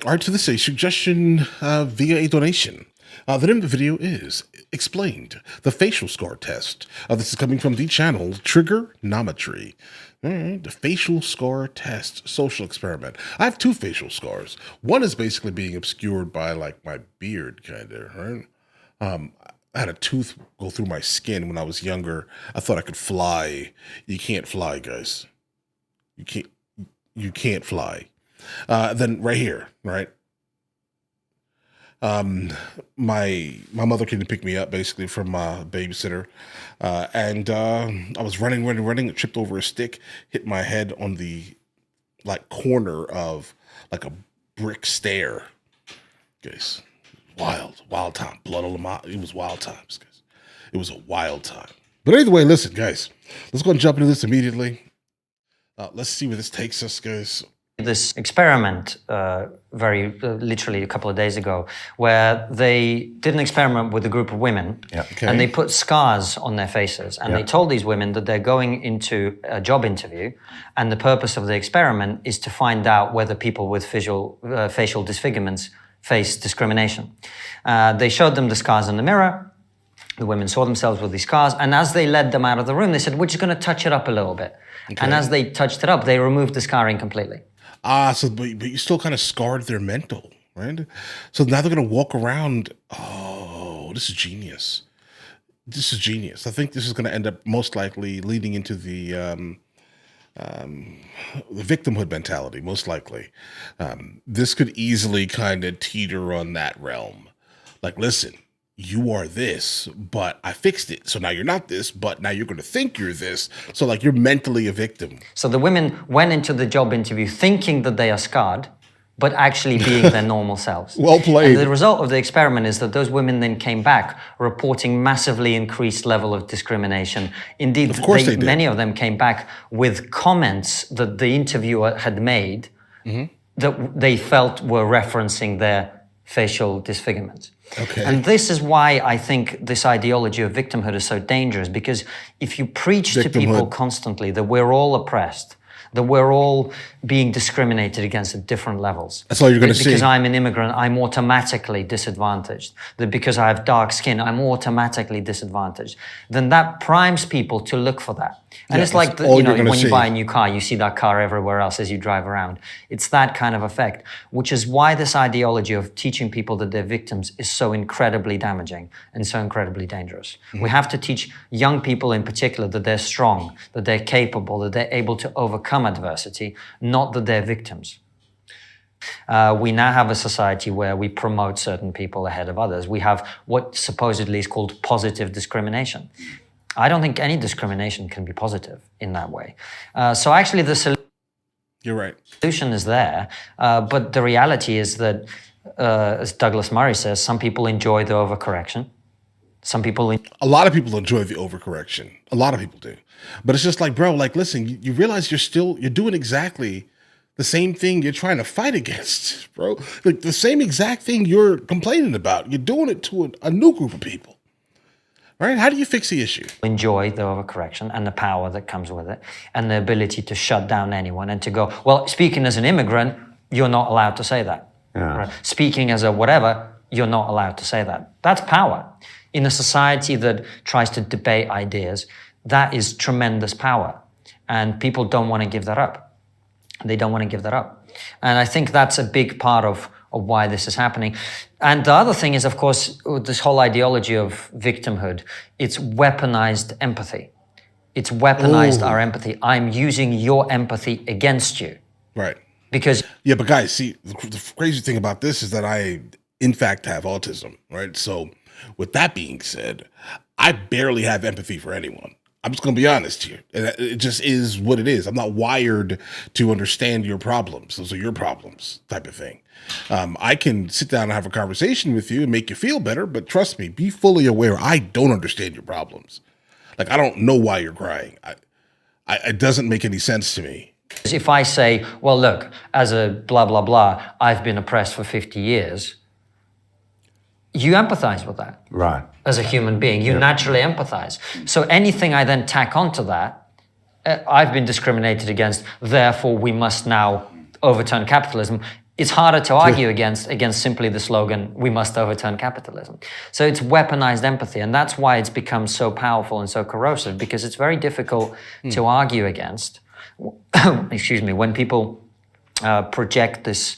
All right, so this is a suggestion via a donation. The name of the video is Explained, the Facial Scar Test. This is coming from the channel Triggernometry. All right, the facial scar test social experiment. I have two facial scars. One is basically being obscured by like my beard, kind of, right? I had a tooth go through my skin when I was younger. I thought I could fly. You can't fly, guys. You can't. You can't fly. Then right here, right? Um, my mother came to pick me up basically from my babysitter, and I was running, tripped over a stick, hit my head on the like corner of like a brick stair. Guys, wild time, blood on the mouth. It was wild times, guys. It was a wild time. But anyway, listen, guys, let's go and jump into this immediately. Let's see where this takes us, guys. This experiment literally a couple of days ago, where they did an experiment with a group of women, and they put scars on their faces, and they told these women that they're going into a job interview, and the purpose of the experiment is to find out whether people with facial disfigurements face discrimination. They showed them the scars in the mirror. The women saw themselves with these scars, and as they led them out of the room, they said, "We're just going to touch it up a little bit." And as they touched it up, they removed the scarring completely. But you still kind of scarred their mental, right? So now they're going to walk around. Oh, this is genius. This is genius. I think this is going to end up most likely leading into the victimhood mentality, most likely. This could easily kind of teeter on that realm. Like, listen, you are this, but I fixed it. So now you're not this, but now you're going to think you're this. So like you're mentally a victim. So the women went into the job interview thinking that they are scarred, but actually being their normal selves. Well played. And the result of the experiment is that those women then came back reporting massively increased level of discrimination. Indeed, of course they did. Many of them came back with comments that the interviewer had made that they felt were referencing their facial disfigurements. Okay. And this is why I think this ideology of victimhood is so dangerous, because if you preach to people constantly that we're all oppressed, that we're all being discriminated against at different levels. That's all you're going to see. Because I'm an immigrant, I'm automatically disadvantaged. That because I have dark skin, I'm automatically disadvantaged. Then that primes people to look for that. And it's like, when you buy a new car, you see that car everywhere else as you drive around. It's that kind of effect, which is why this ideology of teaching people that they're victims is so incredibly damaging and so incredibly dangerous. We have to teach young people in particular that they're strong, that they're capable, that they're able to overcome adversity, not that they're victims. We now have a society where we promote certain people ahead of others. We have what supposedly is called positive discrimination. I don't think any discrimination can be positive in that way. So actually You're right. solution is there, but the reality is that, as Douglas Murray says, some people enjoy the overcorrection. A lot of people enjoy the overcorrection. A lot of people do. But it's just like, bro, like, listen, you realize you're doing exactly the same thing you're trying to fight against, bro. Like the same exact thing you're complaining about. You're doing it to a new group of people. Right? How do you fix the issue? Enjoy the overcorrection and the power that comes with it, and the ability to shut down anyone and to go, well, speaking as an immigrant, you're not allowed to say that. Yeah. Right? Speaking as a whatever, you're not allowed to say that. That's power. In a society that tries to debate ideas, that is tremendous power. And people don't want to give that up. They don't want to give that up. And I think that's a big part of why this is happening. And the other thing is, of course, this whole ideology of victimhood, it's weaponized empathy. It's weaponized our empathy. I'm using your empathy against you. Right. Because... Yeah, but guys, see, the crazy thing about this is that I, in fact, have autism, right? So with that being said, I barely have empathy for anyone. I'm just going to be honest here. It just is what it is. I'm not wired to understand your problems. Those are your problems type of thing. I can sit down and have a conversation with you and make you feel better, but trust me, be fully aware I don't understand your problems. Like, I don't know why you're crying. It doesn't make any sense to me. If I say, well, look, as a blah, blah, blah, I've been oppressed for 50 years, you empathize with that. Right. As a human being, you naturally empathize. So anything I then tack onto that, I've been discriminated against, therefore we must now overturn capitalism. it's harder to argue against simply the slogan, we must overturn capitalism. So it's weaponized empathy, and that's why it's become so powerful and so corrosive, because it's very difficult to argue against, excuse me, when people project this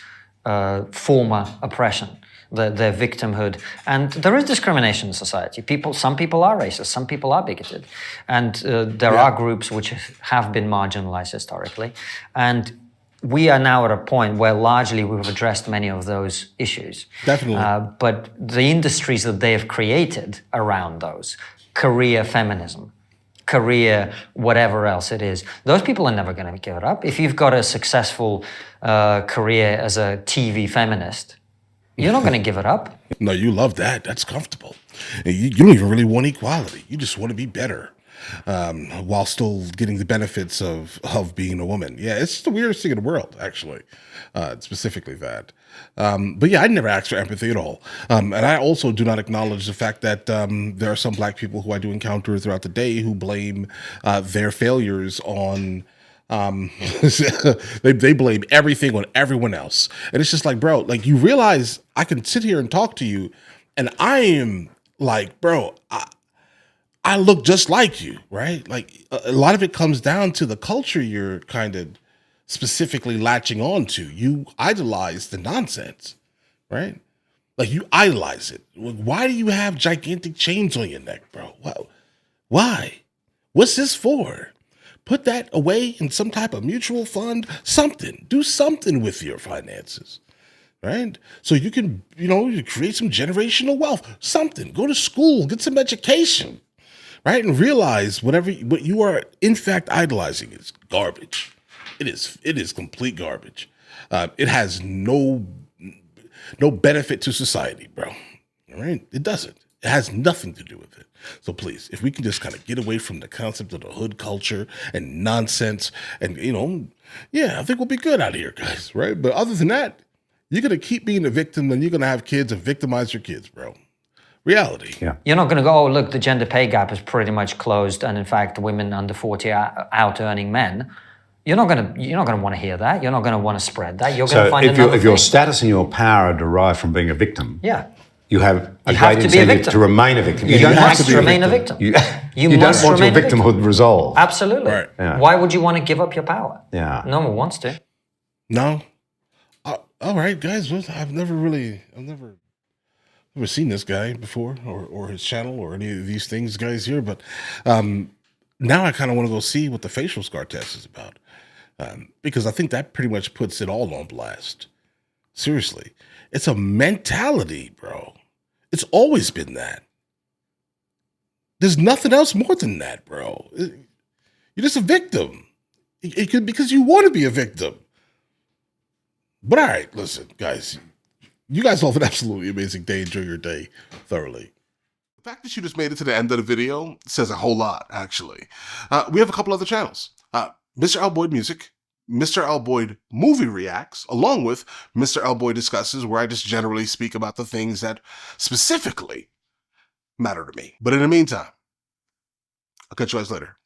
former oppression, their victimhood. And there is discrimination in society. Some people are racist, some people are bigoted. And there are groups which have been marginalized historically. And we are now at a point where largely we've addressed many of those issues. Definitely. But the industries that they have created around those, career feminism, career whatever else it is, those people are never going to give it up. If you've got a successful career as a TV feminist, you're not going to give it up. No, you love that. That's comfortable. You don't even really want equality. You just want to be better. While still getting the benefits of being a woman. Yeah, it's just the weirdest thing in the world, actually, specifically that. But yeah, I never asked for empathy at all. And I also do not acknowledge the fact that there are some black people who I do encounter throughout the day who blame their failures on... they blame everything on everyone else. And it's just like, bro, like, you realize I can sit here and talk to you and I am like, bro, I look just like you, right? Like, a lot of it comes down to the culture you're kind of specifically latching on to. You idolize the nonsense, right? Like, you idolize it. Why do you have gigantic chains on your neck, bro? Why? What's this for? Put that away in some type of mutual fund, something. Do something with your finances, right? So you can, you create some generational wealth, something. Go to school, get some education. Right, and realize what you are in fact idolizing is garbage. It is complete garbage. It has no benefit to society, bro. All right, it doesn't. It has nothing to do with it. So please, if we can just kind of get away from the concept of the hood culture and nonsense, and I think we'll be good out of here, guys. Right, but other than that, you're gonna keep being a victim, and you're gonna have kids and victimize your kids, bro. Reality. Yeah. You're not going to go, oh, look, the gender pay gap is pretty much closed, and in fact, women under 40 are out earning men. You're not going to want to hear that. You're not going to want to spread that. You're going to find another thing. If your status and your power are derived from being a victim, you have a great incentive to remain a victim. You don't have to remain a victim. You don't want your victimhood resolved. Absolutely. Right. Yeah. Why would you want to give up your power? Yeah. No one wants to. No. All right, guys. I've never seen this guy before, or his channel, or any of these things, guys, here. But now I kind of want to go see what the facial scar test is about, because I think that pretty much puts it all on blast. Seriously, it's a mentality, bro. It's always been that. There's nothing else more than that, bro. You're just a victim. It could, because you want to be a victim. But all right, listen, guys. You guys all have an absolutely amazing day. Enjoy your day thoroughly. The fact that you just made it to the end of the video says a whole lot, actually. We have a couple other channels. Mr. L. Boyd Music, Mr. L. Boyd Movie Reacts, along with Mr. L. Boyd Discusses, where I just generally speak about the things that specifically matter to me. But in the meantime, I'll catch you guys later.